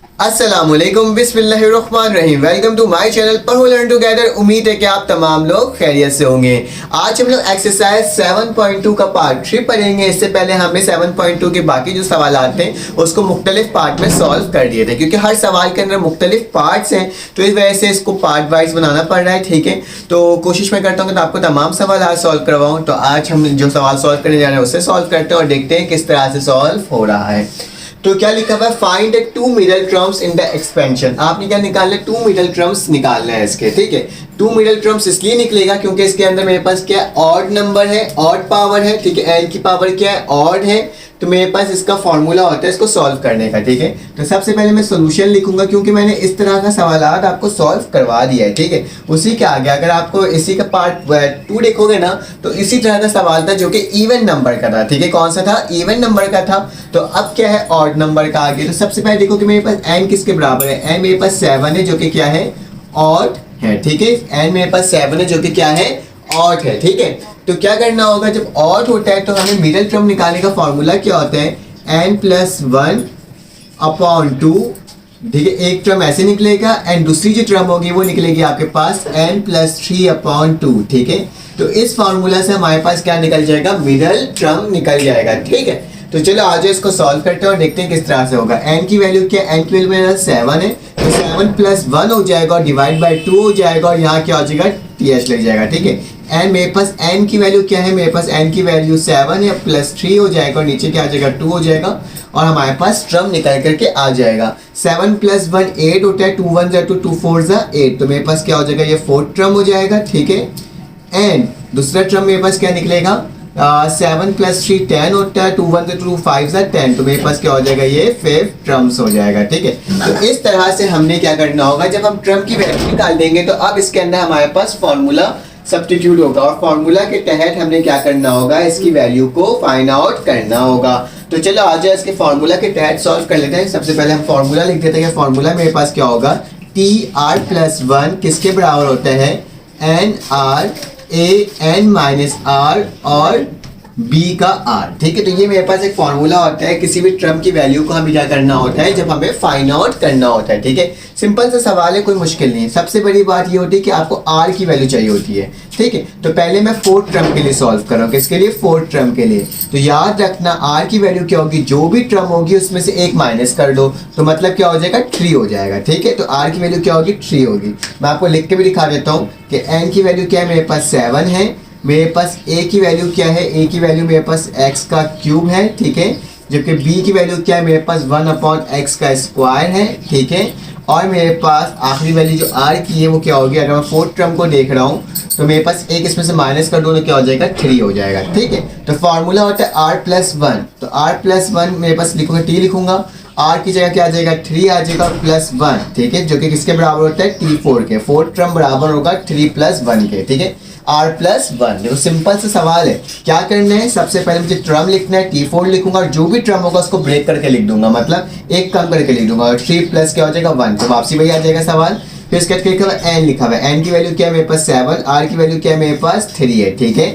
अस्सलामुअलैकुम बिस्मिल्लाहिर्रहमानिर्रहीम। Welcome to my channel पढ़ो लर्न टुगेदर। उम्मीद है कि आप तमाम लोग खैरियत से होंगे। आज हम लोग एक्सरसाइज 7.2 का पार्ट 3 पढ़ेंगे। इससे पहले हमने 7.2 के बाकी जो सवाल थे उसको मुख्तलिफ पार्ट में सॉल्व कर दिए थे, क्योंकि हर सवाल के अंदर मुख्तलिफ पार्ट्स हैं, तो इस वजह से इसको पार्ट वाइज बनाना पड़ रहा है। ठीक है, तो कोशिश मैं करता हूँ कि आपको तमाम सवाल आज सॉल्व करवाऊँ। तो आज हम जो सवाल सॉल्व करने जा रहे हैं उससे सॉल्व करते हैं और देखते हैं किस तरह से सॉल्व हो रहा है। तो क्या लिखा हुआ है, find two middle terms in the expansion. आपने क्या निकालना है, टू मिडल टर्म्स निकालना है इसके। ठीक है, टू मिडल टर्म्स इसलिए निकलेगा क्योंकि इसके अंदर मेरे पास क्या है, ऑड नंबर है, ऑड पावर है। ठीक है, एन की पावर क्या है, ऑड है, तो मेरे पास इसका फॉर्मूला होता है इसको सॉल्व करने का। ठीक है, तो सबसे पहले मैं सोल्यूशन लिखूंगा क्योंकि मैंने इस तरह का सवाल आपको सॉल्व करवा दिया है। ठीक है, उसी के आगे अगर आपको इसी का पार्ट 2 देखोगे ना, तो इसी तरह का सवाल था जो कि इवन नंबर का था। ठीक है, कौन सा था, इवन नंबर का था। तो अब क्या है, ऑड नंबर का आगे। तो सबसे पहले देखो कि मेरे पास एन किसके बराबर है, एन मेरे पास 7 है जो कि क्या है, ऑड है। ठीक है, एन मेरे पास 7 है जो कि क्या है, ऑड है। ठीक है, तो क्या करना होगा, जब ऑड होता है तो हमें मिडिल टर्म निकालने का फॉर्मूला क्या होता है, n प्लस 1 अपॉन 2। ठीक है, एक टर्म ऐसे निकलेगा एंड दूसरी जो टर्म होगी वो निकलेगी आपके पास n प्लस 3 अपॉन 2। ठीक है, तो इस फॉर्मूला से हमारे पास क्या निकल जाएगा, मिडिल टर्म निकल जाएगा। ठीक है, तो चलो आज इसको सॉल्व करते हैं और देखते हैं किस तरह से होगा। n की वैल्यू क्या है, n की वैल्यू मेरा 7 है, तो 7 प्लस 1 हो जाएगा और डिवाइड बाई 2 हो जाएगा और यहाँ क्या हो जाएगा, th लग जाएगा। ठीक है, एंड मेरे पास n की वैल्यू क्या है, मेरे पास n की वैल्यू 7 है, प्लस 3 हो जाएगा और नीचे क्या आ जाएगा, 2 हो जाएगा और हमारे पास टर्म निकल करके आ जाएगा। 7 प्लस 1 8 होता है, 2 1 जा 2 2 4 जा 8, तो मेरे पास क्या हो जाएगा, ये फोर्थ टर्म हो जाएगा। ठीक है, एंड दूसरा टर्म मेरे पास क्या निकलेगा, 7 प्लस 3 10 होता है, 2 1 जा 2 5 जा 10, तो मेरे पास क्या हो जाएगा, ये 5 टर्म्स हो जाएगा। ठीक है, तो इस तरह से हमने क्या करना होगा, जब हम टर्म की वैल्यू निकाल देंगे तो अब इसके अंदर हमारे पास फॉर्मूला सब्स्टिट्यूट होगा और फॉर्मूला के तहत हमने क्या करना होगा, इसकी वैल्यू को फाइंड आउट करना होगा। तो चलो आज इसके फॉर्मूला के तहत सॉल्व कर लेते हैं। सबसे पहले हम फॉर्मूला लिख देते हैं। फॉर्मूला मेरे पास क्या होगा, टी आर प्लस 1 किसके बराबर होता है, N R A N minus R और b का r। ठीक है, तो ये मेरे पास एक फॉर्मूला होता है किसी भी टर्म की वैल्यू को हमें क्या करना होता है, जब हमें फाइंड आउट करना होता है। ठीक है, सिंपल सा सवाल है, कोई मुश्किल नहीं है। सबसे बड़ी बात ये होती है कि आपको r की वैल्यू चाहिए होती है। ठीक है, तो पहले मैं फोर्थ टर्म के लिए सॉल्व कर रहा हूँ, किसके लिए, फोर्थ टर्म के लिए। तो याद रखना r की वैल्यू क्या होगी, जो भी टर्म होगी उसमें से एक माइनस कर दो, तो मतलब क्या हो जाएगा, 3 हो जाएगा। ठीक है, तो r की वैल्यू क्या होगी, 3 होगी। मैं आपको लिख के भी दिखा देता हूँ कि n की वैल्यू क्या है, मेरे पास 7 है, मेरे पास a की वैल्यू क्या है, a की वैल्यू मेरे पास x का क्यूब है। ठीक है, जबकि b की वैल्यू क्या है, मेरे पास 1 अपॉन x का स्क्वायर है। ठीक है, और मेरे पास आखिरी वैल्यू जो r की है वो क्या होगी, अगर मैं फोर्थ टर्म को देख रहा हूँ तो मेरे पास एक इसमें से माइनस कर दो तो क्या हो जाएगा, 3 हो जाएगा। ठीक है, तो फॉर्मूला होता है r प्लस 1, तो r प्लस 1 मेरे पास लिखूंगा, t लिखूंगा, r की जगह क्या आ जाएगा, 3 आ जाएगा प्लस 1। ठीक है, जो कि किसके बराबर होता है, t4 के। फोर्थ टर्म बराबर होगा 3 प्लस 1 के। ठीक है, r प्लस 1। देखो सिंपल सा सवाल है, क्या करना है, सबसे पहले मुझे टर्म लिखना है, t4 लिखूंगा और जो भी टर्म होगा उसको ब्रेक करके लिख दूंगा, मतलब एक कम करके लिख दूंगा और 3 प्लस क्या हो जाएगा, 1, तो वापसी वही आ जाएगा सवाल। फिर इसके बाद लिखा हुआ n लिखा हुआ है, n की वैल्यू क्या है, मेरे पास 7, r की वैल्यू क्या है, मेरे पास 3 है। ठीक है,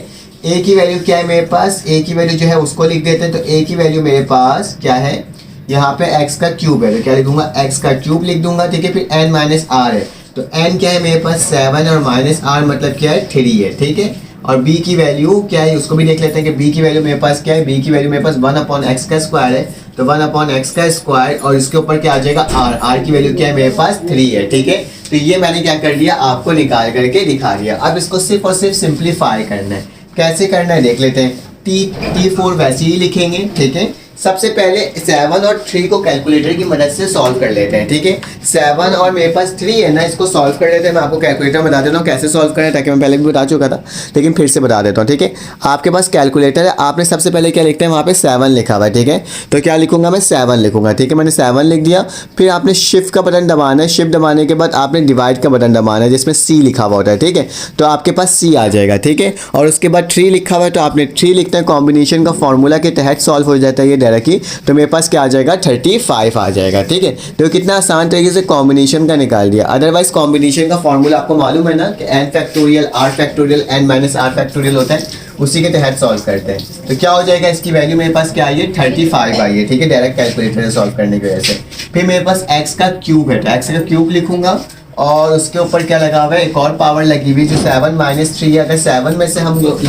a की वैल्यू क्या है, मेरे पास a की वैल्यू जो है उसको लिख देते हैं, तो a की वैल्यू मेरे पास क्या है, यहाँ पे x का क्यूब है, तो क्या लिखूंगा, x का क्यूब लिख दूंगा। ठीक है, फिर n माइनस r है, तो n क्या है, मेरे पास 7 और माइनस r मतलब क्या है, 3 है। ठीक है, और b की वैल्यू क्या है उसको भी देख लेते हैं कि b की वैल्यू मेरे पास क्या है, b की वैल्यू मेरे पास 1 अपॉन x का स्क्वायर है, तो 1 अपॉन x का स्क्वायर और इसके ऊपर क्या आ जाएगा, r की वैल्यू क्या है, मेरे पास 3 है। ठीक है, तो ये मैंने क्या कर दिया, आपको निकाल करके दिखा दिया। अब इसको सिर्फ और सिर्फ सिंप्लीफाई करना है। कैसे करना है देख लेते हैं। t4 वैसे ही लिखेंगे। ठीक है, सबसे पहले 7 और 3 को कैलकुलेटर की मदद से सॉल्व कर लेते हैं। ठीक है, 7 और मेरे पास 3 है ना, इसको सॉल्व कर लेते हैं। मैं आपको कैलकुलेटर बता देता हूँ कैसे सॉल्व करें, ताकि मैं पहले भी बता चुका था लेकिन फिर से बता देता हूँ। ठीक है, आपके पास कैलकुलेटर है, आपने सबसे पहले क्या लिखते हैं, वहाँ पे 7 लिखा हुआ है। ठीक है, तो क्या लिखूंगा मैं, 7 लिखूंगा। ठीक है, मैंने 7 लिख दिया। फिर आपने शिफ्ट का बटन दबाना है, शिफ्ट दबाने के बाद आपने डिवाइड का बटन दबाना है जिसमें c लिखा हुआ होता है। ठीक है, तो आपके पास c आ जाएगा। ठीक है, और उसके बाद 3 लिखा हुआ है, तो आपने 3 लिखते हैं, कॉम्बिनेशन का फॉर्मूला के तहत सॉल्व हो जाता है ये डायरेक्टली, तो मेरे पास क्या आ जाएगा, 35 आ जाएगा। ठीक है, तो कितना आसान तरीके से कॉम्बिनेशन का निकाल दिया। अदरवाइज कॉम्बिनेशन का फॉर्मूला आपको मालूम है ना कि n factorial r factorial n minus r factorial होता है, उसी के तहत सॉल्व करते हैं। तो क्या हो जाएगा, इसकी वैल्यू मेरे पास क्या आई है 35 आई है, ठीक है, डायरेक्ट कैलकुलेटर से सॉल्व करने की वजह से। फिर मेरे पास x का क्यूब है, तो x का क्यूब लिखूंगा और उसके ऊपर क्या लगा हुआ है, एक और पावर लगी हुई जो 7 माइनस 3 है। अगर 7 में से हम लोग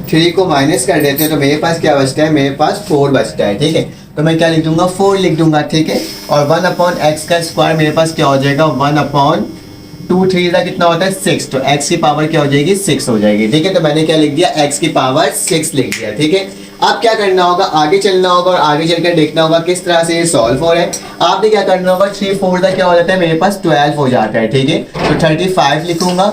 3 को माइनस कर देते हैं तो मेरे पास क्या बचता है, मेरे पास 4 बचता है, ठीक है। तो मैं क्या लिख दूंगा, 4 लिख दूंगा, ठीक है। और 1/x का स्क्वायर मेरे पास क्या हो जाएगा, 1/2 का कितना होता है 6, तो x की पावर क्या हो जाएगी 6 हो जाएगी, ठीक है। तो मैंने क्या लिख दिया, x की पावर 6 लिख दिया, ठीक है। अब क्या करना होगा, आगे चलना होगा और आगे चलकर देखना होगा किस तरह से ये सॉल्व हो रहा है। आपने क्या करना होगा, 3 4 का क्या हो जाता है, मेरे पास 12 हो जाता है, ठीक है। तो 35 लिखूंगा,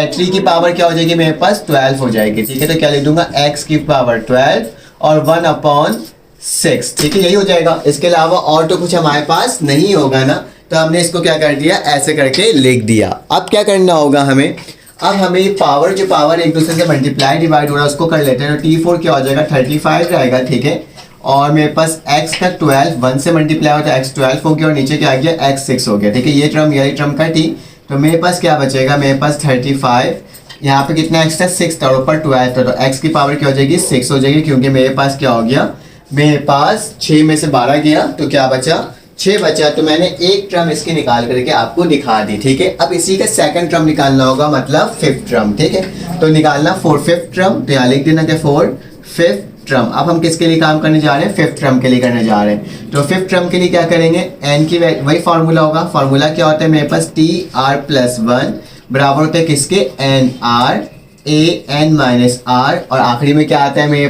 3 की पावर क्या हो जाएगी, मेरे पास 12 हो जाएगी, ठीक है। तो क्या लिख दूंगा, x की पावर 12 और 1/6, ठीक है, यही हो जाएगा। इसके अलावा और तो कुछ हमारे पास नहीं होगा ना, तो हमने इसको क्या कर दिया, ऐसे करके लिख दिया। अब क्या करना होगा हमें, अब हमें ये पावर जो पावर एक दूसरे से मल्टीप्लाई डिवाइड हो रहा है उसको कर लेते हैं। तो T4 क्या हो जाएगा 35 रहेगा, ठीक है। और मेरे पास x का 12 1 से मल्टीप्लाई होता है, x 12 हो गया और नीचे क्या आ गया, x 6 हो गया, ठीक है। ये टर्म का t, तो मेरे पास क्या बचेगा, मेरे पास 35, यहाँ पे कितना x था 6 था और ऊपर 12 था, तो x की पावर क्या हो जाएगी 6 हो जाएगी, क्योंकि मेरे पास क्या हो गया, मेरे पास 6 में से 12 गया तो क्या बचा 6 बचा। तो मैंने एक टर्म इसकी निकाल करके आपको दिखा दी, ठीक है। अब इसी का सेकंड टर्म निकालना होगा, मतलब 5th टर्म, ठीक है। तो निकालना 5th टर्म, तो यहाँ लिख देना क्या 5th टर्म। अब हम किसके लिए काम करने जा रहे हैं, 5th टर्म के लिए करने जा रहे हैं। तो 5th टर्म के लिए क्या करेंगे, n की वही फार्मूला होगा। फार्मूला क्या होता है मेरे पास, TR+1 बराबर होता है किसके, NR AN -R, और आखिरी में क्या आता है मेरे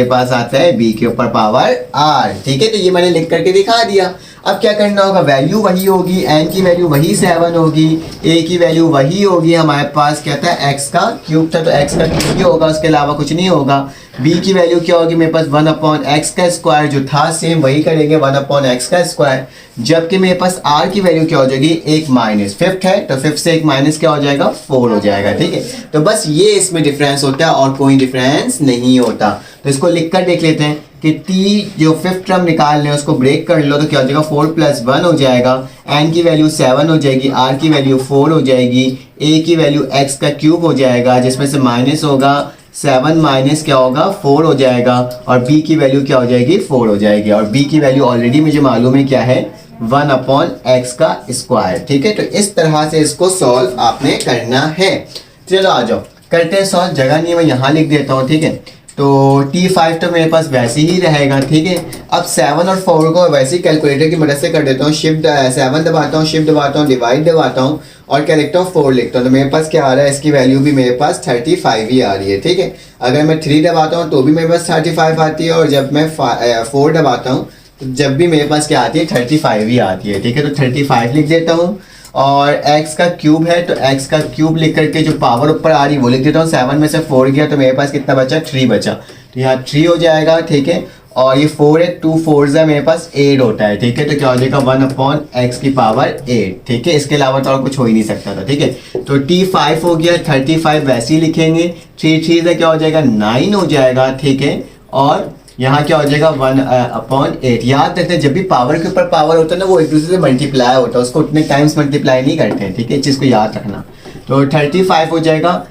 पास आता है b के ऊपर पावर r, ठीक है। तो ये मैंने लिख करके दिखा दिया। अब क्या करना होगा, वैल्यू वही होगी, n की वैल्यू वही 7 होगी, a की वैल्यू वही होगी, हमारे पास क्या था x का क्यूब था तो x का क्यूब ही होगा, उसके अलावा कुछ नहीं होगा। b की वैल्यू क्या होगी मेरे पास 1/x का स्क्वायर जो था सेम वही करेंगे 1/x का स्क्वायर, जबकि मेरे पास r की वैल्यू क्या हो जाएगी, एक माइनस 5th है तो 5th से एक माइनस क्या हो जाएगा 4 हो जाएगा, ठीक है। तो बस ये इसमें डिफरेंस होता है और कोई डिफरेंस नहीं होता। तो इसको लिख कर देख लेते हैं कि t जो 5th टर्म निकाल लें उसको ब्रेक कर लो तो क्या हो जाएगा 4 + 1 हो जाएगा, n की वैल्यू 7 हो जाएगी, r की वैल्यू 4 हो जाएगी, a की वैल्यू x का क्यूब हो जाएगा जिसमें से माइनस होगा 7 माइनस क्या होगा 4 हो जाएगा, और b की वैल्यू क्या हो जाएगी 4 हो जाएगी, और b की वैल्यू ऑलरेडी मुझे मालूम है क्या है 1/x का स्क्वायर, ठीक है। तो इस तरह से इसको सॉल्व आपने करना है। चलो आ जाओ करते हैं सॉल्व, जगह नहीं है मैं यहाँ लिख देता हूँ, ठीक है। तो T5 तो मेरे पास वैसे ही रहेगा, ठीक है। अब 7 और 4 को वैसे ही कैलकुलेटर की मदद से कर देता हूँ, शिफ्ट 7 दबाता हूँ, शिफ्ट दबाता हूँ, डिवाइड दबाता हूँ और क्या लिखता हूँ 4 लिखता हूँ। तो मेरे पास क्या आ रहा है, इसकी वैल्यू भी मेरे पास 35 ही आ रही है, ठीक है। अगर मैं 3 दबाता हूँ तो भी मेरे पास 35 आती है, और जब मैं 4 दबाता हूँ तो जब भी मेरे पास क्या आती है 35 ही आती है, ठीक है। तो 35 लिख देता हूँ, और x का क्यूब है तो x का क्यूब लिख करके जो पावर ऊपर आ रही है वो लिख देता हूँ। 7 में से 4 गया तो मेरे पास कितना बचा 3 बचा, तो यहाँ 3 हो जाएगा, ठीक है। और ये 4 है, 2 4 मेरे पास 8 होता है, ठीक है। तो क्या हो जाएगा 1/x की पावर 8, ठीक है। इसके अलावा तो और कुछ हो ही नहीं सकता था, ठीक है। तो T5 हो गया, 35 वैसे ही लिखेंगे, 3 3 से क्या हो जाएगा 9 हो जाएगा, ठीक है। और यहाँ क्या हो जाएगा 1/8। याद रखते हैं जब भी पावर के ऊपर पावर होता है ना वो एक दूसरे से मल्टीप्लाई होता है, उसको उतने टाइम्स मल्टीप्लाई नहीं करते हैं, ठीक है। इस चीज़ को याद रखना। तो 35 हो जाएगा,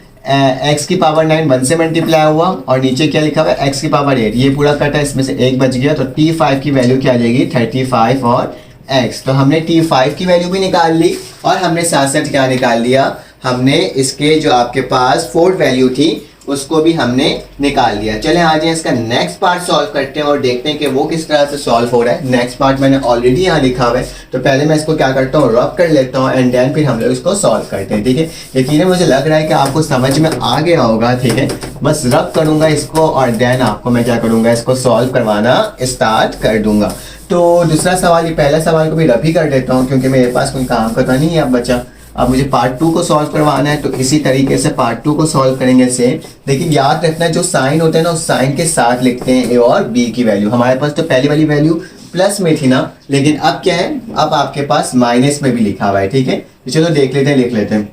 x की पावर 9 1 से मल्टीप्लाई हुआ, और नीचे क्या लिखा हुआ है x की पावर 8, ये पूरा कटा इसमें से एक बच गया। तो T5 की वैल्यू क्या आ जाएगी 35 और x। तो हमने T5 की वैल्यू भी निकाल ली और हमने साथ साथ क्या निकाल लिया, हमने इसके जो आपके पास 4th वैल्यू थी उसको भी हमने निकाल लिया। चले आ जाए इसका नेक्स्ट पार्ट सॉल्व करते हैं और देखते हैं कि वो किस तरह से सॉल्व हो रहा है। नेक्स्ट पार्ट मैंने ऑलरेडी यहाँ लिखा हुआ है, तो पहले मैं इसको क्या करता हूँ रब कर लेता हूँ एंड देन फिर हम लोग इसको सॉल्व करते हैं, ठीक है। यकीनन मुझे लग रहा है कि आपको समझ में आ गया होगा, ठीक है। बस रब करूँगा इसको और देन आपको मैं क्या करूँगा, इसको सॉल्व करवाना स्टार्ट कर दूंगा। तो दूसरा सवाल, ये पहला सवाल को भी रब ही कर देता हूँ क्योंकि मेरे पास कोई काम करता नहीं है अब बचा। अब मुझे पार्ट 2 को सॉल्व करवाना है, तो इसी तरीके से पार्ट 2 को सॉल्व करेंगे सेम। लेकिन याद रखना जो साइन होते हैं ना उस साइन के साथ लिखते हैं ए और बी की वैल्यू। हमारे पास तो पहली वाली वैल्यू प्लस में थी ना, लेकिन अब क्या है, अब आपके पास माइनस में भी लिखा हुआ है, ठीक है। तो चलो देख लेते हैं, लिख लेते हैं।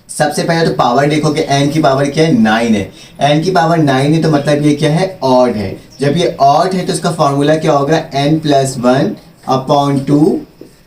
सबसे पहले तो पावर देखो कि n की पावर क्या है 9 है, n की पावर 9 है तो मतलब ये क्या है ऑड है। जब ये ऑड है तो इसका फॉर्मूला क्या होगा n+1/2,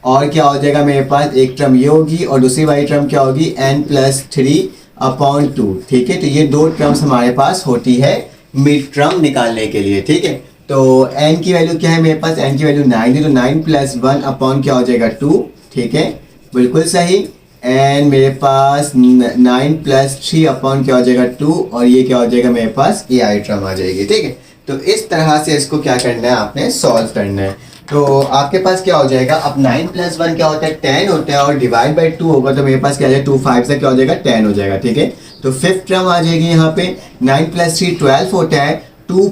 और क्या हो जाएगा मेरे पास एक टर्म ये होगी और दूसरी वाली टर्म क्या होगी n+3/2, ठीक है। तो ये दो टर्म्स हमारे पास होती है मिड टर्म निकालने के लिए, ठीक है। तो n की वैल्यू क्या है मेरे पास, n की वैल्यू 9 है, तो 9 प्लस 1 अपॉन क्या हो जाएगा 2, ठीक है, बिल्कुल सही। एंड मेरे पास 9 प्लस 3 अपॉन क्या हो जाएगा 2, और ये क्या हो जाएगा मेरे पास ए आई टर्म आ जाएगी, ठीक है। तो इस तरह से इसको क्या करना है, आपने सॉल्व करना है। तो आपके पास क्या हो जाएगा, अब 9 प्लस 1 क्या होता है 10 होता है, और डिवाइड बाई 2 होगा तो मेरे पास क्या है 2 5 से क्या हो जाएगा 10 हो जाएगा, ठीक है। तो फिफ्थ टर्म आ जाएगी यहाँ पे, 9 प्लस 3 12 होता है, 2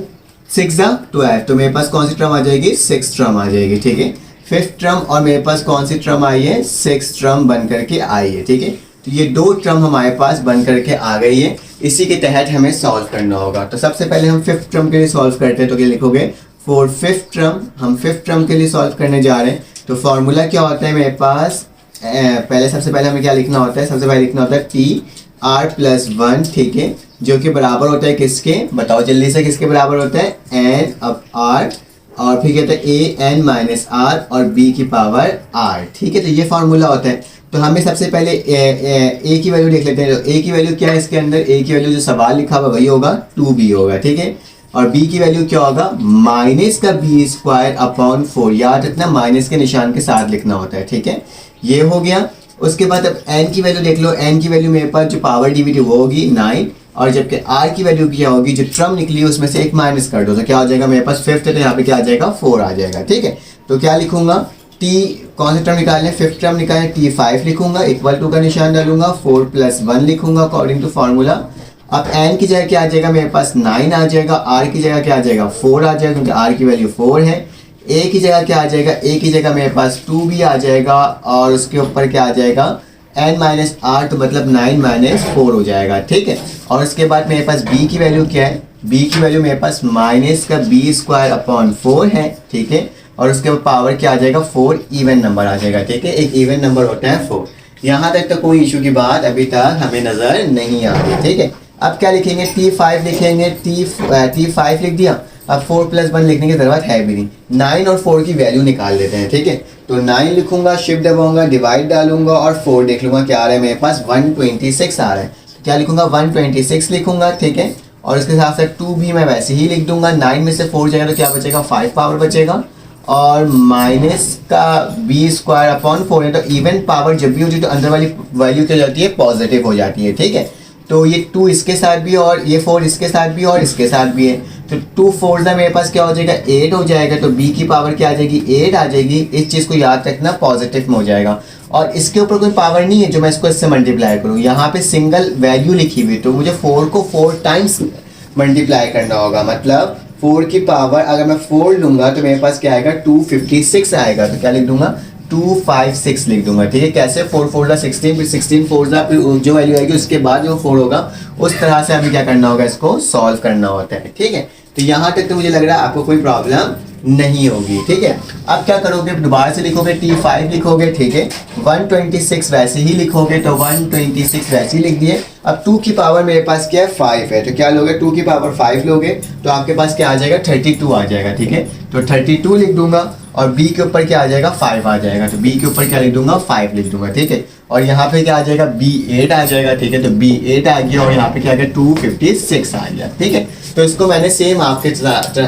6 12, तो मेरे पास कौन सी टर्म आ जाएगी, 6 टर्म आ जाएगी, ठीक है। फिफ्थ टर्म और मेरे पास कौन सी टर्म आई है, 6 टर्म बन करके आई है, ठीक है। तो ये दो टर्म हमारे पास बन करके आ गई है, इसी के तहत हमें सॉल्व करना होगा। तो सबसे पहले हम फिफ्थ टर्म के लिए सॉल्व करते हैं, तो क्या लिखोगे, फॉर फिफ्थ टर्म, हम फिफ्थ टर्म के लिए सॉल्व करने जा रहे हैं। तो फॉर्मूला क्या होता है मेरे पास, पहले सबसे पहले हमें क्या लिखना होता है, सबसे पहले लिखना होता है टी आर प्लस 1, ठीक है, जो कि बराबर होता है किसके, बताओ जल्दी से, किसके बराबर होता है, एन अब आर, और फिर कहते हैं ए एन माइनस आर और बी की पावर आर, ठीक है। तो ये फार्मूला होता है। तो हमें सबसे पहले ए की वैल्यू देख लेते हैं। तो ए की वैल्यू क्या है इसके अंदर, ए की वैल्यू जो सवाल लिखा हुआ वही होगा, 2b होगा, ठीक है। और b की वैल्यू क्या होगा, माइनस का बी स्क्वायर अपॉन 4, याद रखना माइनस के निशान के साथ लिखना होता है, ठीक है। ये हो गया। उसके बाद अब n की वैल्यू देख लो, n की वैल्यू मेरे पास जो पावर डिविडेड वो होगी 9, और जबकि r की वैल्यू क्या होगी, जो टर्म निकली उसमें से एक माइनस कर दो, तो क्या हो जाएगा मेरे पास फिफ्थ है, तो यहाँ पे क्या आ जाएगा 4 आ जाएगा, ठीक है। तो क्या लिखूंगा, t कौन सा टर्म निकालने, फिफ्थ टर्म निकालने, t5 लिखूंगा, इक्वल टू का निशान डालूंगा, 4 प्लस 1 लिखूंगा अकॉर्डिंग टू फार्मूला। अब n की जगह क्या आ जाएगा मेरे पास 9 आ जाएगा, r की जगह क्या आ जाएगा 4 आ जाएगा, क्योंकि r की वैल्यू 4 है। a की जगह क्या आ जाएगा, a की जगह मेरे पास 2 भी आ जाएगा, और उसके ऊपर क्या आ जाएगा n माइनस आर, तो मतलब 9 माइनस 4 हो जाएगा, ठीक है। और उसके बाद मेरे पास b की वैल्यू क्या है, b की वैल्यू मेरे पास माइनस का बी स्क्वायर अपॉन 4 है, ठीक है। और उसके बाद पावर क्या आ जाएगा 4, इवन नंबर आ जाएगा, ठीक है, एक इवन नंबर होता है 4। यहाँ तक तो कोई इशू की बात अभी तक हमें नज़र नहीं आ रही, ठीक है। अब क्या लिखेंगे, t5 लिखेंगे, t5 लिख दिया। अब 4 प्लस 1 लिखने की ज़रूरत है भी नहीं, 9 और 4 की वैल्यू निकाल लेते हैं, ठीक है। तो 9 लिखूंगा, शिफ्ट दबाऊंगा, डिवाइड डालूंगा, और 4 देख लूंगा क्या आ रहा है मेरे पास 126 आ रहा है। तो क्या लिखूंगा 126 लिखूंगा, ठीक है। और उसके साथ साथ 2 भी मैं वैसे ही लिख दूंगा, 9 में से 4 जाएगा तो क्या बचेगा 5 पावर बचेगा, और माइनस का बी स्क्वायर अपॉन 4 है, तो इवन पावर जब भी होती है तो अंदर वाली वैल्यू क्या जाती है, पॉजिटिव हो जाती है, ठीक है। तो ये 2 इसके साथ भी, और ये 4 इसके साथ भी, और इसके साथ भी है, तो 2 4 मेरे पास क्या हो जाएगा 8 हो जाएगा, तो b की पावर क्या आ जाएगी 8 आ जाएगी। इस चीज़ को याद रखना, पॉजिटिव में हो जाएगा। और इसके ऊपर कोई पावर नहीं है जो मैं इसको इससे मल्टीप्लाई करूँ, यहाँ पे सिंगल वैल्यू लिखी हुई, तो मुझे 4 को 4 टाइम्स मल्टीप्लाई करना होगा, मतलब 4 की पावर अगर मैं 4 लूँगा तो मेरे पास क्या आएगा 256 आएगा। तो क्या लिख दूंगा 256 लिख दूंगा, ठीक है। कैसे 4 4 16, फिर 16 4 फिर जो वैल्यू आएगी उसके बाद जो 4 होगा, उस तरह से हमें क्या करना होगा, इसको सॉल्व करना होता है, ठीक है। तो यहाँ तक तो मुझे लग रहा है आपको कोई प्रॉब्लम नहीं होगी, ठीक है। अब क्या करोगे, दोबारा से लिखोगे t5 लिखोगे, ठीक है। 126 वैसे ही लिखोगे, तो 126 वैसे ही लिख दिए। अब 2 की पावर मेरे पास क्या है 5 है, तो क्या लोगे 2 की पावर 5 लोगे, तो आपके पास क्या आ जाएगा 32 आ जाएगा, ठीक है। तो 32 लिख दूंगा, और b के ऊपर क्या आ जाएगा 5 आ जाएगा, तो b के ऊपर क्या लिख दूंगा 5 लिख दूंगा, ठीक है। और यहाँ पे क्या आ जाएगा b8 आ जाएगा, ठीक है। तो b8 आ गया, और यहाँ पे क्या आ गया 256 आ गया, ठीक है। तो इसको मैंने सेम आपके साथ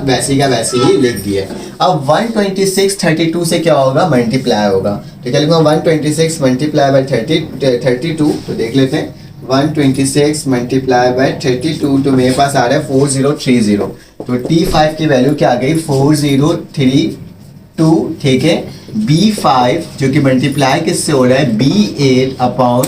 वैसे का वैसे ही लिख दिया। अब 126 32 से क्या होगा, मल्टीप्लाई होगा, तो क्या लिखूंगा 126 मल्टीप्लाई बाई 32, तो देख लेते हैं 126 मल्टीप्लाई बाई 32, तो मेरे पास आ रहा है 4030। तो t5 की वैल्यू क्या आ गई 4032, ठीक है। b5 जो कि मल्टीप्लाई किससे हो रहा है b8 अपॉन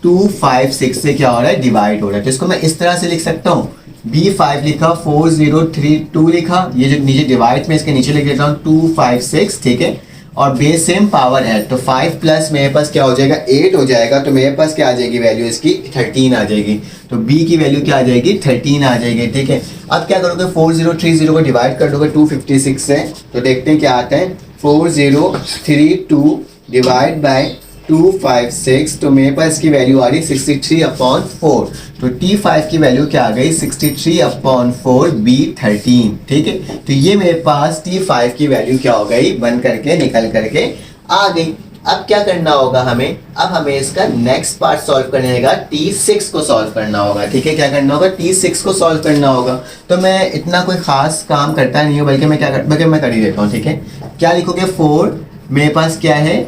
256 से क्या हो रहा है, डिवाइड हो रहा है। तो इसको मैं इस तरह से लिख सकता हूँ, b5 लिखा 4032 लिखा, ये जो नीचे डिवाइड में इसके नीचे लिख देता हूँ 256, ठीक है। और बेस सेम पावर है, तो 5 प्लस मेरे पास क्या हो जाएगा 8 हो जाएगा, तो मेरे पास क्या आ जाएगी वैल्यू इसकी 13 आ जाएगी। तो b की वैल्यू क्या आ जाएगी 13 आ जाएगी, ठीक है। अब क्या करोगे 4030 को डिवाइड कर दोगे 256 से, तो देखते हैं क्या आता है 4032 डिवाइड बाय 256, तो मेरे पास इसकी वैल्यू आ रही है 63/4। तो t5 की वैल्यू क्या आ गई 63/4 b13, ठीक है। तो ये मेरे पास t5 की वैल्यू क्या हो गई बन करके निकल करके आ गई। अब क्या करना होगा हमें, अब हमें इसका नेक्स्ट पार्ट सॉल्व करने का T6 को सॉल्व करना होगा, ठीक है। क्या करना होगा, T6 को सॉल्व करना होगा। तो मैं इतना कोई खास काम करता नहीं हूँ, बल्कि मैं कर ही देता हूँ, ठीक है। क्या लिखोगे, 4 मेरे पास क्या है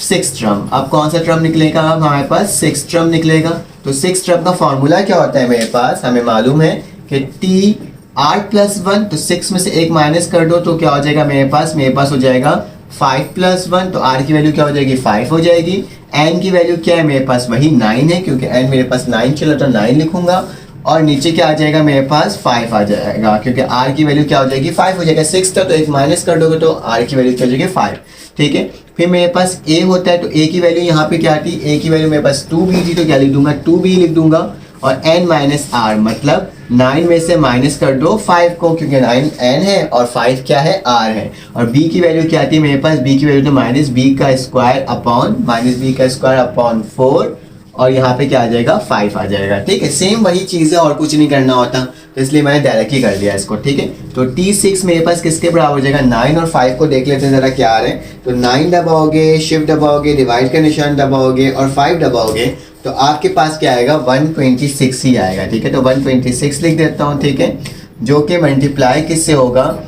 6 टर्म। अब कौन सा टर्म निकलेगा, अब हमारे पास 6 टर्म निकलेगा। तो 6 टर्म का फॉर्मूला क्या होता है मेरे पास, हमें मालूम है कि TR+1, तो 6 में से एक माइनस कर दो तो क्या हो जाएगा मेरे पास हो जाएगा 5+1, तो R की वैल्यू क्या हो जाएगी 5 हो जाएगी। N की वैल्यू क्या है मेरे पास, वही 9 है, क्योंकि N मेरे पास 9 चला तो 9 लिखूंगा। और नीचे क्या आ जाएगा मेरे पास 5 आ जाएगा, क्योंकि R की वैल्यू क्या हो जाएगी 5 हो जाएगा। 6 था तो एक माइनस कर दोगे तो R की वैल्यू क्या हो जाएगी 5, ठीक है। फिर मेरे पास A होता है, तो A की वैल्यू यहाँ पे क्या थी, A की वैल्यू मेरे पास 2B थी, तो क्या लिख दूंगा 2B लिख दूंगा। और N माइनस R मतलब 9 में से माइनस कर दो 5 को, क्योंकि 9 N है और 5 क्या है R है। और B की वैल्यू क्या आती है मेरे पास, B की वैल्यू तो माइनस B का स्क्वायर अपॉन 4, और यहाँ पे क्या आ जाएगा 5 आ जाएगा, ठीक है। सेम वही चीज़ है और कुछ नहीं करना होता, तो इसलिए मैंने डायरेक्टली कर दिया इसको, ठीक है। तो T6 मेरे पास किसके बराबर हो जाएगा, 9 और 5 को देख लेते हैं ज़रा क्या आ रहे हैं। तो 9 दबाओगे, शिफ्ट दबाओगे, डिवाइड का निशान दबाओगे और 5 दबाओगे, तो आपके पास क्या आएगा 126 ही आएगा, ठीक है। तो 126 लिख देता हूँ, ठीक है, जो कि मल्टीप्लाई किससे होगा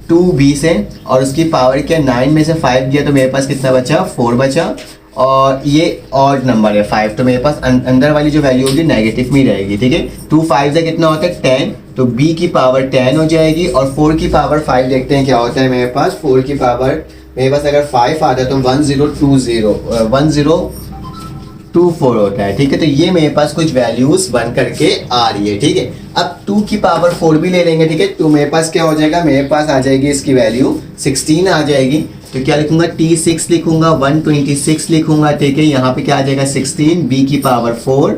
2B से, और उसकी पावर क्या 9 में से 5 दिया तो मेरे पास कितना बचा 4 बचा। और ये ऑड नंबर है 5, तो मेरे पास अंदर वाली जो वैल्यू होगी नेगेटिव में ही रहेगी, ठीक है। 2 5 से कितना होता है 10, तो B की पावर 10 हो जाएगी। और 4 की पावर 5 देखते हैं क्या होता है मेरे पास, 4 की पावर मेरे पास अगर 5 आता है तो 1024 होता है, ठीक है। तो ये मेरे पास कुछ वैल्यूज बन करके आ रही है, ठीक है। अब 2 की पावर 4 भी ले लेंगे, ठीक है। तो मेरे पास क्या हो जाएगा, मेरे पास आ जाएगी इसकी वैल्यू 16 आ जाएगी। तो क्या लिखूंगा T6 लिखूंगा, 126 लिखूंगा, ठीक है। यहाँ पे क्या आ जाएगा 16, B की पावर 4,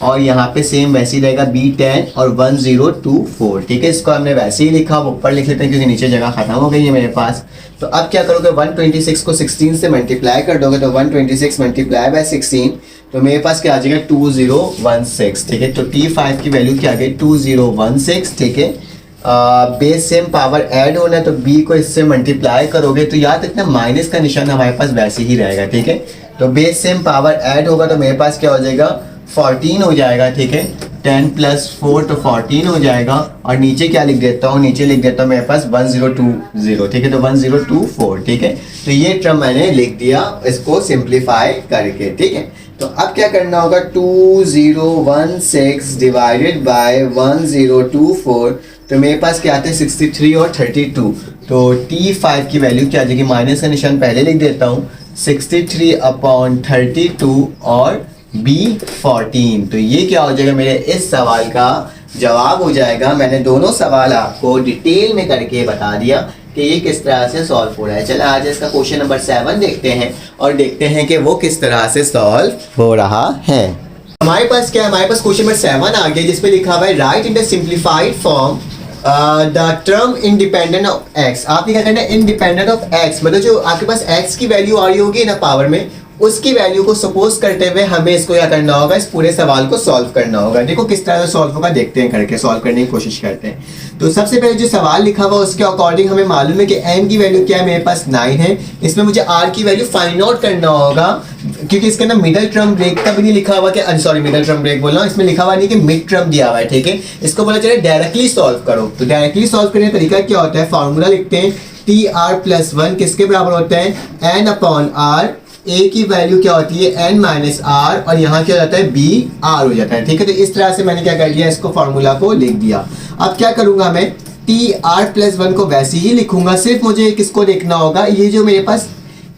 और यहाँ पे सेम वैसे ही रहेगा B10 और 1024, ठीक है। इसको हमने वैसे ही लिखा, ऊपर लिख लेते हैं क्योंकि नीचे जगह खत्म हो गई है मेरे पास। तो अब क्या करोगे 126 को 16 से मल्टीप्लाई कर दोगे, तो 126 मल्टीप्लाई बाय 16, तो मेरे पास क्या आ जाएगा 2016, ठीक है। तो T5 की वैल्यू क्या आ गई 2016, ठीक है। बेस सेम पावर ऐड होना है, तो B को इससे मल्टीप्लाई करोगे तो याद रखना माइनस का निशान हमारे पास वैसे ही रहेगा, ठीक है। तो बेस सेम पावर ऐड होगा तो मेरे पास क्या हो जाएगा 14 हो जाएगा, ठीक है। 10 + 4 तो 14 हो जाएगा। और नीचे क्या लिख देता हूँ, नीचे लिख देता हूँ मेरे पास 1020, ठीक है। तो 1024, ठीक है। तो ये टर्म मैंने लिख दिया इसको सिंप्लीफाई करके, ठीक है। तो अब क्या करना होगा 2016 डिवाइडेड बाय 1024, तो मेरे पास क्या आते हैं 63 और 32। तो T5 की वैल्यू क्या आ जाएगी, माइनस का निशान पहले लिख देता हूँ, 63/32 और B14। तो ये क्या हो जाएगा, मेरे इस सवाल का जवाब हो जाएगा। मैंने दोनों सवाल आपको डिटेल में करके बता दिया कि ये किस तरह से सॉल्व हो रहा है। चलो आज इसका क्वेश्चन नंबर 7 देखते हैं और देखते हैं कि वो किस तरह से सॉल्व हो रहा है। हमारे पास क्या है, हमारे पास क्वेश्चन नंबर 7 आ गया जिसमें लिखा हुआ है right in the simplified form the term independent of x। आपने क्या करना है, इंडिपेंडेंट ऑफ x मतलब जो आपके पास x की वैल्यू आ रही होगी ना पावर में, उसकी वैल्यू को सपोज करते हुए हमें इसको क्या करना होगा, इस पूरे सवाल को सॉल्व करना होगा। देखो किस तरह से सॉल्व होगा, देखते हैं करके सॉल्व करने की कोशिश करते हैं। तो सबसे पहले जो सवाल लिखा हुआ उसके अकॉर्डिंग हमें मालूम है कि n की वैल्यू क्या है, मेरे पास 9 है। इसमें मुझे r की वैल्यू फाइंड आउट करना होगा, क्योंकि इसके अंदर मिडल टर्म ब्रेक का भी नहीं लिखा हुआ कि सॉरी मिडल टर्म ब्रेक बोल रहा हूँ, इसमें लिखा हुआ नहीं कि मिड टर्म दिया हुआ है, ठीक है। इसको बोला चले डायरेक्टली सॉल्व करो। तो डायरेक्टली सॉल्व करने का तरीका क्या होता है, फॉर्मूला लिखते हैं TR+1 किसके बराबर होता है n/r। a की वैल्यू क्या होती है n - r, और यहाँ क्या हो जाता है b r हो जाता है, ठीक है। तो इस तरह से मैंने क्या कर लिया, इसको फॉर्मूला को लिख दिया। अब क्या करूंगा मैं TR+1 को वैसे ही लिखूंगा, सिर्फ मुझे किसको देखना होगा, ये जो मेरे पास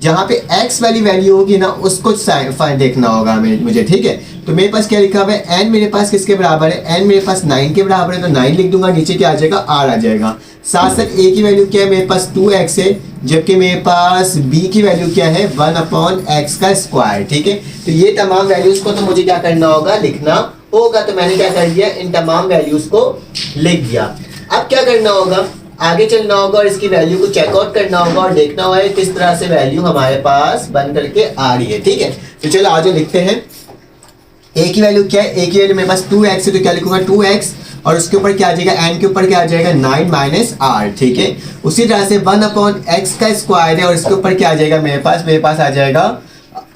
जहाँ पे x वाली वैल्यू होगी ना उसको देखना होगा मुझे, ठीक है। तो मेरे पास क्या लिखा हुआ है, n मेरे पास किसके बराबर है, n मेरे पास 9 के बराबर है, तो 9 लिख दूंगा, नीचे क्या आ जाएगा r आ जाएगा। साथ साथ a की वैल्यू क्या है, मेरे पास 2x है, जबकि मेरे पास b की वैल्यू क्या है 1/x का स्क्वायर, ठीक है। तो ये तमाम वैल्यूज को तो मुझे क्या करना होगा, लिखना होगा। तो मैंने क्या कर दिया, इन तमाम वैल्यूज को लिख दिया। अब क्या करना होगा, आगे चलना होगा और इसकी वैल्यू को चेकआउट करना होगा और देखना होगा किस तरह से वैल्यू हमारे पास बन करके आ रही है, ठीक है। तो चलो आज लिखते हैं a की वैल्यू क्या है, a की वैल्यू मेरे पास 2x है, तो क्या लिखूंगा 2x और उसके ऊपर क्या आ जाएगा, n के ऊपर क्या आ जाएगा 9 माइनस r, ठीक है। उसी तरह से 1/x का स्क्वायर है और इसके ऊपर क्या आ जाएगा मेरे पास आ जाएगा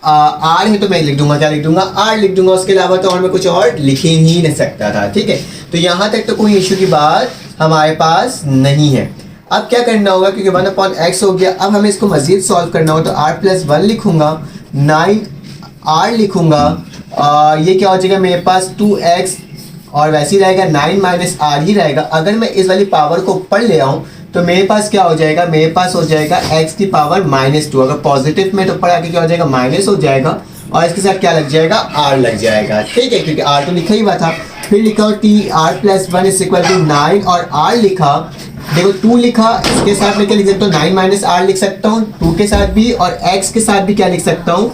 r है, तो मैं लिख दूंगा, क्या लिख दूंगा, r लिख दूंगा। उसके अलावा तो और मैं कुछ और लिख ही नहीं सकता था, ठीक है। तो यहाँ तक तो कोई इशू की बात हमारे पास नहीं है। अब क्या करना होगा, क्योंकि 1/x हो गया, अब हमें इसको मजीद सॉल्व करना हो तो r+1 लिखूंगा, 9r लिखूंगा, ये क्या हो जाएगा मेरे पास 2x और वैसे ही रहेगा 9 माइनस r ही रहेगा। अगर मैं इस वाली पावर को ऊपर ले आऊँ तो मेरे पास क्या हो जाएगा, मेरे पास हो जाएगा x की पावर -2। अगर पॉजिटिव में तो ऊपर आके क्या हो जाएगा, माइनस हो जाएगा और इसके साथ क्या लग जाएगा, r लग जाएगा, ठीक है, क्योंकि r तो लिखा ही हुआ था। फिर लिखा हो tr+1 = 9 और r लिखा, देखो 2 लिखा, इसके साथ में क्या लिख सकता हूँ, 9 माइनस r लिख सकता हूँ 2 के साथ भी, और x के साथ भी क्या लिख सकता हूँ,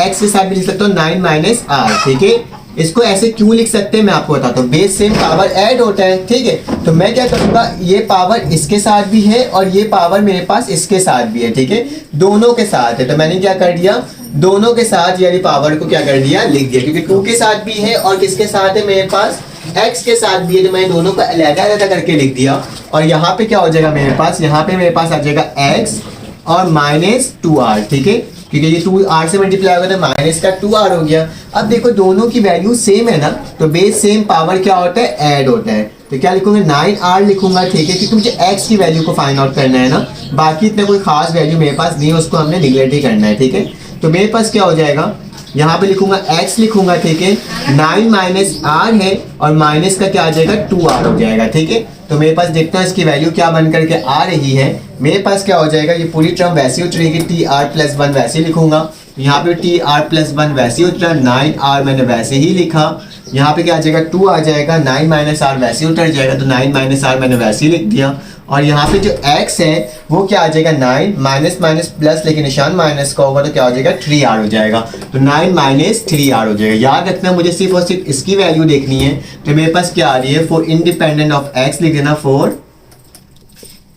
x के साथ भी लिख सकता हूँ 9 माइनस r, ठीक है। इसको ऐसे क्यों लिख सकते हैं मैं आपको बताता हूँ, बेस सेम पावर ऐड होता है, ठीक है। तो मैं क्या करूँगा, ये पावर इसके साथ भी है और ये पावर मेरे पास इसके साथ भी है, ठीक है, दोनों के साथ है। तो मैंने क्या कर दिया, दोनों के साथ यानी पावर को क्या कर दिया, लिख दिया, क्योंकि 2 के साथ भी है और किसके साथ है मेरे पास, x के साथ भी है, तो मैंने दोनों को अलग-अलग करके लिख दिया। और यहाँ पे क्या हो जाएगा मेरे पास, यहाँ पे मेरे पास आ जाएगा x और -2r, ठीक है, क्योंकि ये 2r से मल्टीप्लाई होगा तो माइनस का 2r हो गया। अब देखो दोनों की वैल्यू सेम है ना, तो बेस सेम पावर क्या होता है, ऐड होता है। तो क्या लिखूंगा, 9r लिखूंगा, ठीक है, क्योंकि मुझे x की वैल्यू को फाइंड आउट करना है ना, बाकी इतना कोई खास वैल्यू मेरे पास नहीं है, उसको हमने निगलेक्ट ही करना है, ठीक है। तो मेरे पास क्या हो जाएगा, यहाँ पे लिखूंगा x लिखूंगा, ठीक है, 9 माइनस r है और माइनस का क्या आ जाएगा 2r हो जाएगा, ठीक है। तो मेरे पास देखता हूँ इसकी वैल्यू क्या बन करके आ रही है। मेरे पास क्या हो जाएगा, ये पूरी टर्म वैसे ही उतरेगी, tr+1 वैसे ही लिखूंगा, यहाँ पे tr+1 वैसे ही उतरा, 9r मैंने वैसे ही लिखा, यहाँ पे क्या आ जाएगा 2 आ जाएगा, 9 माइनस r वैसे ही उतर जाएगा, तो 9 माइनस r मैंने वैसे ही लिख दिया। और यहाँ पे जो x है वो क्या आ जाएगा 9 माइनस माइनस प्लस, लेकिन निशान माइनस का होगा तो क्या हो जाएगा 3r हो जाएगा, तो 9 माइनस 3r हो जाएगा। याद रखना मुझे सिर्फ और सिर्फ इसकी वैल्यू देखनी है। तो मेरे पास क्या आ रही है, फॉर इंडिपेंडेंट ऑफ x लिख देना, फॉर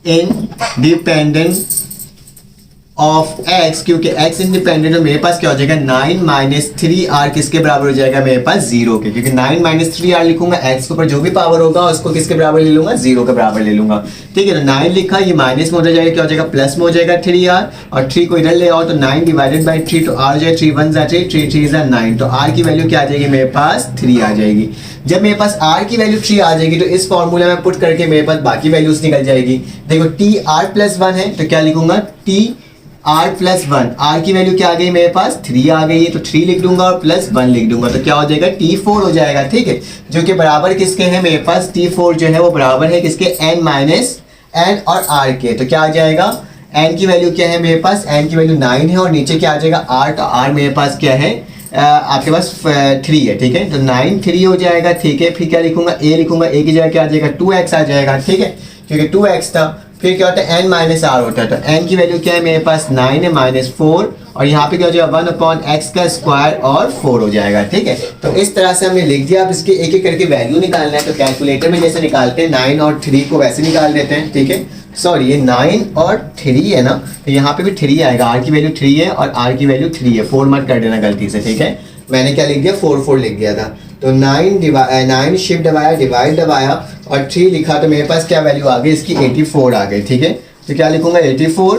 इंडिपेंडेंट ऑफ x, क्योंकि x इंडिपेंडेंट है, मेरे पास क्या हो जाएगा 9 माइनस 3r किसके बराबर हो जाएगा मेरे पास 0 के, क्योंकि 9 माइनस 3r लिखूंगा, x के ऊपर जो भी पावर होगा उसको किसके बराबर ले लूंगा, 0 के बराबर ले लूंगा, ठीक है। तो 9 लिखा, ये माइनस में हो जाएगा, क्या हो जाएगा प्लस में हो जाएगा 3r, और 3 को इधर ले आओ तो 9 डिवाइडेड बाई 3, तो r हो जाएगा 3 1 3, 3 3 9, तो r की वैल्यू क्या आ जाएगी मेरे पास 3 आ जाएगी। जब मेरे पास r की वैल्यू 3 आ जाएगी तो इस फॉर्मूला में पुट करके मेरे पास बाकी वैल्यूज निकल जाएगी। देखो tr+1 है तो क्या लिखूंगा, tr+1, r की वैल्यू क्या आ गई मेरे पास 3 आ गई है, तो 3 लिख दूंगा और +1 लिख दूंगा, तो क्या हो जाएगा t4 हो जाएगा, ठीक है, जो कि बराबर किसके हैं मेरे पास, t4 जो है वो बराबर है किसके, n माइनस n और r के। तो क्या आ जाएगा, n की वैल्यू क्या है मेरे पास, n की वैल्यू 9 है और नीचे क्या आ जाएगा r, तो r मेरे पास क्या है, आपके पास 3 है, ठीक है, तो 9 3 हो जाएगा, ठीक है। फिर क्या लिखूंगा, a लिखूंगा, a की जगह क्या आ जाएगा 2x आ जाएगा, ठीक है, क्योंकि 2x था। फिर क्या होता है n माइनस r होता है, तो n की वैल्यू क्या है मेरे पास 9 है -4, और यहाँ पे क्या हो जाएगा 1/x का स्क्वायर और 4 हो जाएगा, ठीक है। तो इस तरह से हमने लिख दिया। अब इसके एक एक करके वैल्यू निकालना है, तो कैलकुलेटर में जैसे निकालते हैं 9 और 3 को वैसे निकाल देते हैं, ठीक है। सॉरी ये 9 और 3 है ना, तो यहाँ पे भी 3 आएगा, r की वैल्यू 3 है और r की वैल्यू 3 है, 4 मत कर देना गलती से, ठीक है। मैंने क्या लिख दिया 4 लिख दिया था, तो 9 शिफ्ट दबाया, डिवाइड दबाया और 3 लिखा, तो मेरे पास क्या वैल्यू आ गई इसकी 84 आ गई, ठीक है। तो क्या लिखूंगा 84,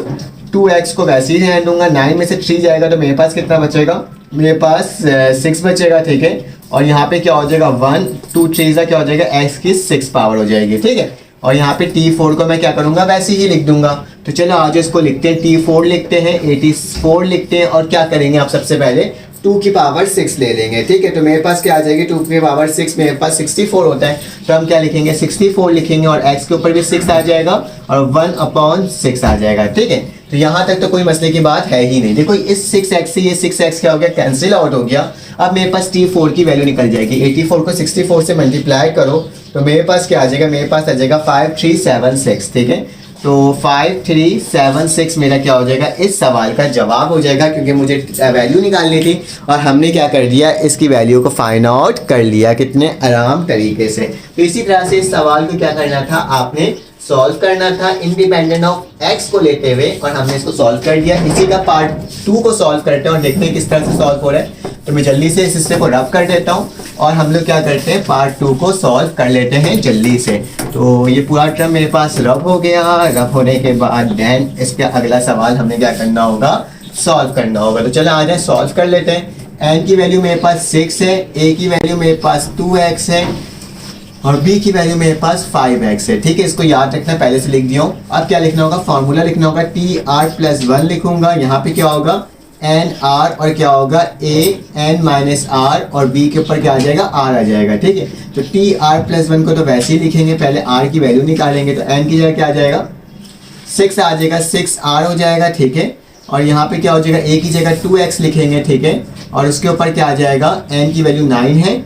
2x को वैसे ही रहने दूंगा, 9 में से 3 जाएगा तो मेरे पास कितना बचेगा, मेरे पास 6 बचेगा, ठीक है। और यहाँ पे क्या हो जाएगा 1 2 3 क्या हो जाएगा, x की 6 पावर हो जाएगी, ठीक है। और यहाँ पे t4 को मैं क्या करूंगा, वैसे ही लिख दूंगा। तो चलो आज इसको लिखते हैं, t4 लिखते हैं, 84 लिखते हैं, और क्या करेंगे आप सबसे पहले 2 की पावर 6 ले लेंगे, ठीक है। तो मेरे पास क्या आ जाएगी 2 की पावर 6, मेरे पास 64 होता है, तो हम क्या लिखेंगे 64 लिखेंगे, और x के ऊपर भी 6 आ जाएगा और 1/6 आ जाएगा, ठीक है। तो यहाँ तक तो कोई मसले की बात है ही नहीं। देखो इस 6x से ये 6x क्या हो गया, कैंसिल आउट हो गया। अब मेरे पास t4 की वैल्यू निकल जाएगी, 84 को 64 से मल्टीप्लाई करो तो मेरे पास क्या आ जाएगा, मेरे पास आ जाएगा 5376, ठीक है। तो 5376 मेरा क्या हो जाएगा, इस सवाल का जवाब हो जाएगा, क्योंकि मुझे वैल्यू निकालनी थी और हमने क्या कर दिया, इसकी वैल्यू को फाइंड आउट कर लिया कितने आराम तरीके से। तो इसी तरह से इस सवाल को क्या करना था, आपने सॉल्व करना था इंडिपेंडेंट ऑफ एक्स को लेते हुए, और हमने इसको सॉल्व कर दिया। इसी का पार्ट 2 को सॉल्व करते हैं और देखते हैं किस तरह से सॉल्व हो रहा है। तो मैं जल्दी से इस हिस्से को रब कर देता हूँ और हम लोग क्या करते हैं, पार्ट 2 को सॉल्व कर लेते हैं जल्दी से। तो ये पूरा टर्म मेरे पास रब हो गया। रब होने के बाद देन इसका अगला सवाल हमने क्या करना होगा, सॉल्व करना होगा। तो चलो आ जाए सॉल्व कर लेते हैं। एन की वैल्यू मेरे पास 6 है, ए की वैल्यू मेरे पास 2x है और बी की वैल्यू मेरे पास 5x है। ठीक है, इसको याद रखना, पहले से लिख दिया हूँ। अब क्या लिखना होगा, फॉर्मूला लिखना होगा, TR+1 लिखूंगा। यहाँ पे क्या होगा, NR और क्या होगा AN-R और B के ऊपर क्या आ जाएगा, R आ जाएगा। ठीक है, तो TR+1 को तो वैसे ही लिखेंगे, पहले R की वैल्यू निकालेंगे। तो N की जगह क्या आ जाएगा, 6 आ जाएगा, 6R हो जाएगा। ठीक है, और यहाँ पे क्या हो जाएगा, A की जगह 2x लिखेंगे। ठीक है, और उसके ऊपर क्या आ जाएगा, N की वैल्यू 9 है,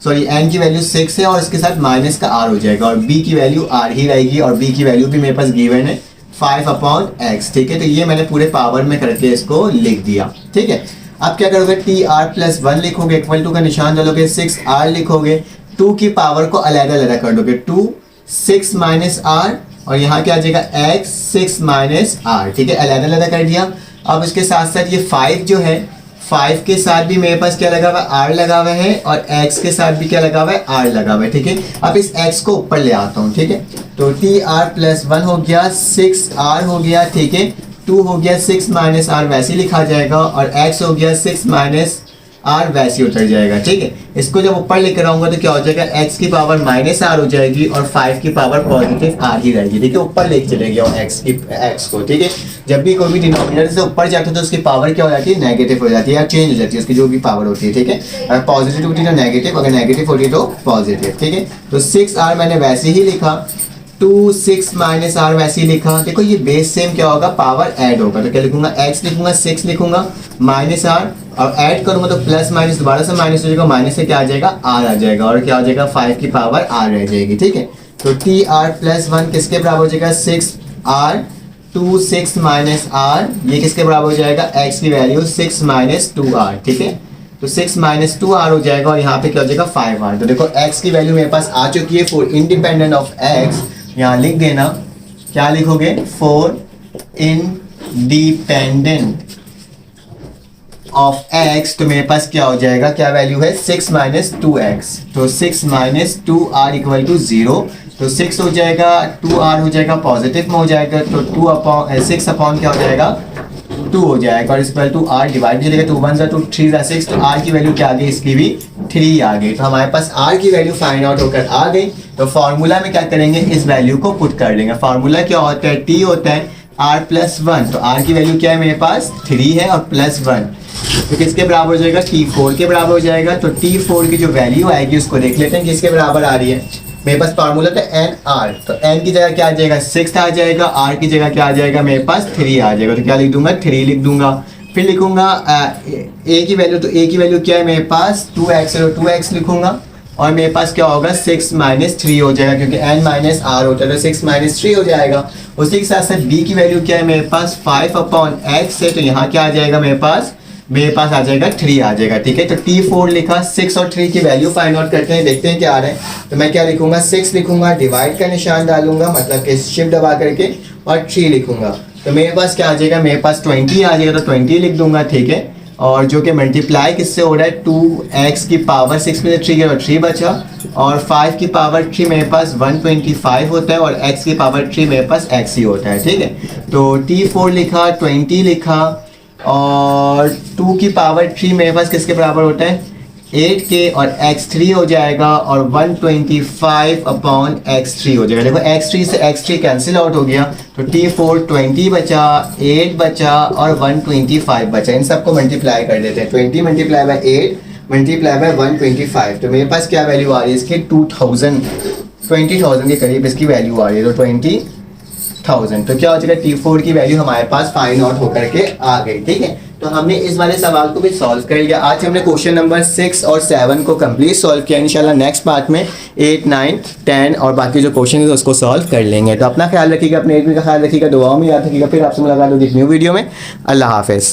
सॉरी N की वैल्यू 6 है और इसके साथ माइनस का R हो जाएगा, और B की वैल्यू R ही रहेगी, और B की वैल्यू भी मेरे पास गिवन है 5/x। ठीक है, तो ये मैंने पूरे पावर में करके इसको लिख दिया। ठीक है, अब क्या करोगे, TR+1 लिखोगे, इक्वल टू का निशान डालोगे, 6R लिखोगे, 2 की पावर को अलग-अलग कर दोगे, 2 6 -R और यहाँ क्या आ जाएगा x 6 -R। ठीक है, अलग-अलग कर दिया। अब इसके साथ साथ ये 5 जो है, 5 के साथ भी मेरे पास क्या लगा हुआ है, R लगा हुआ है, और x के साथ भी क्या लगा हुआ है, R लगा हुआ है। ठीक है, अब इस x को ऊपर ले आता हूँ। ठीक है, तो TR+1 हो गया, 6R हो गया। ठीक है, 2 हो गया 6 -R वैसे ही लिखा जाएगा, और x हो गया 6 -R वैसे ही उतर जाएगा। ठीक है, इसको जब ऊपर लेकर आऊंगा तो क्या हो जाएगा, x की पावर -R हो जाएगी और 5 की पावर पॉजिटिव R ही रहेगी। ठीक है, ऊपर लेके चलेगी और x को। ठीक है, जब भी कोई भी डिनोमिनेटर से ऊपर जाता है तो उसकी पावर क्या हो जाती है, नेगेटिव हो जाती है या चेंज हो जाती है, उसकी जो भी पावर होती है। ठीक है, अगर पॉजिटिव होती है तो नेगेटिव, अगर नेगेटिव होती है तो पॉजिटिव। ठीक है, तो 6R मैंने वैसे ही लिखा, 2 6 -R वैसे ही लिखा। देखो ये बेस सेम क्या होगा, पावर ऐड होगा, तो क्या लिखूंगा, x लिखूंगा, 6 लिखूंगा -R, और ऐड करूंगा तो प्लस माइनस दोबारा से माइनस हो जाएगा, माइनस से क्या आ जाएगा, R आ जाएगा, और क्या हो जाएगा, 5 की पावर R रह जाएगी। ठीक है, तो TR+1 किसके बराबर हो जाएगा, 6R, 2 6 -R, ये किसके बराबर हो जाएगा, x की वैल्यू 6 -2R। ठीक है, तो 6 -2R हो जाएगा, और यहाँ पे क्या हो जाएगा, 5R। तो देखो x की वैल्यू मेरे पास आ चुकी है, फॉर इंडिपेंडेंट ऑफ x यहाँ लिख देना, क्या लिखोगे, फॉर इंडिपेंडेंट ऑफ x, तो मेरे पास क्या हो जाएगा, क्या वैल्यू है, 6 -2x, तो 6 -2R इक्वल टू 0, तो 6 हो जाएगा, 2R हो जाएगा, पॉजिटिव में हो जाएगा, तो 6 अपॉन क्या हो जाएगा, 2 हो जाएगा, और इक्वल टू R डिवाइड हो जाएगा, 2 1 2 3 6, तो R की वैल्यू क्या आ गई, इसकी भी 3 आ गई। तो हमारे पास R की वैल्यू फाइंड आउट होकर आ गई। तो फॉर्मूला में क्या करेंगे, इस वैल्यू को पुट कर देंगे। फॉर्मूला क्या होता है, T होता है R+1, तो R की वैल्यू क्या है, मेरे पास 3 है, और +1 तो किसके बराबर हो जाएगा, T4 के बराबर हो जाएगा। तो T4 की जो वैल्यू आएगी उसको देख लेते हैं किसके बराबर आ रही है। मेरे पास फार्मूला था NR, तो N की जगह क्या आ जाएगा, 6 आ जाएगा, R की जगह क्या आ जाएगा, मेरे पास 3 आ जाएगा। तो क्या लिख दूंगा, 3 लिख दूंगा। फिर लिखूंगा A की वैल्यू, तो A की वैल्यू क्या है, मेरे पास 2x है, तो 2x लिखूंगा, और मेरे पास क्या होगा, 6 -3 हो जाएगा, क्योंकि n -R होता है, तो 6 -3 हो जाएगा। उसी के साथ साथ B की वैल्यू क्या है, मेरे पास 5/x है, तो यहाँ क्या आ जाएगा, मेरे पास आ जाएगा 3 आ जाएगा। ठीक है, तो T4 लिखा, 6 और 3 की वैल्यू फाइंड आउट करते हैं, देखते हैं क्या आ रहा है। तो मैं क्या लिखूंगा, 6 लिखूंगा, डिवाइड का निशान डालूंगा, मतलब कि शिफ्ट दबा करके, और 3 लिखूंगा, तो मेरे पास क्या आ जाएगा, मेरे पास 20 आ जाएगा, तो 20 लिख दूंगा। ठीक है, और जो कि मल्टीप्लाई किससे हो रहा है, 2x की पावर 6 में 3 गया, 3 बचा, और 5 की पावर 3 मेरे पास 125 होता है, और x की पावर 3 मेरे पास x ही होता है। ठीक है, तो T4 लिखा, 20 लिखा, और 2 की पावर 3 मेरे पास किसके बराबर होता है, 8 के, और x3 हो जाएगा, और 125/x3 हो जाएगा। देखो x3 से x3 कैंसिल आउट हो गया, तो T4 20 बचा, 8 बचा, और 125 बचा। इन सबको मल्टीप्लाई कर देते हैं, 20 मल्टीप्लाई बाय 8 मल्टीप्लाई बाय 125, तो मेरे पास क्या वैल्यू आ रही है इसकी, 20,000 के करीब इसकी वैल्यू आ रही है, तो 20,000। तो क्या हो जाएगा, T4 की वैल्यू हमारे पास फाइंड आउट होकर के आ गई। ठीक है, तो हमने इस वाले सवाल को भी सॉल्व कर लिया। आज हमने क्वेश्चन नंबर 6 और 7 को कंप्लीट सॉल्व किया। इंशाल्लाह नेक्स्ट पार्ट में 8 9 10 और बाकी जो क्वेश्चन है उसको सॉल्व कर लेंगे। तो अपना ख्याल रखिएगा, अपने एक भी का ख्याल रखिएगा, दुआओं में याद रखिएगा। फिर आपसे मुलाकात होगी एक न्यू वीडियो में। अल्लाह हाफिज़।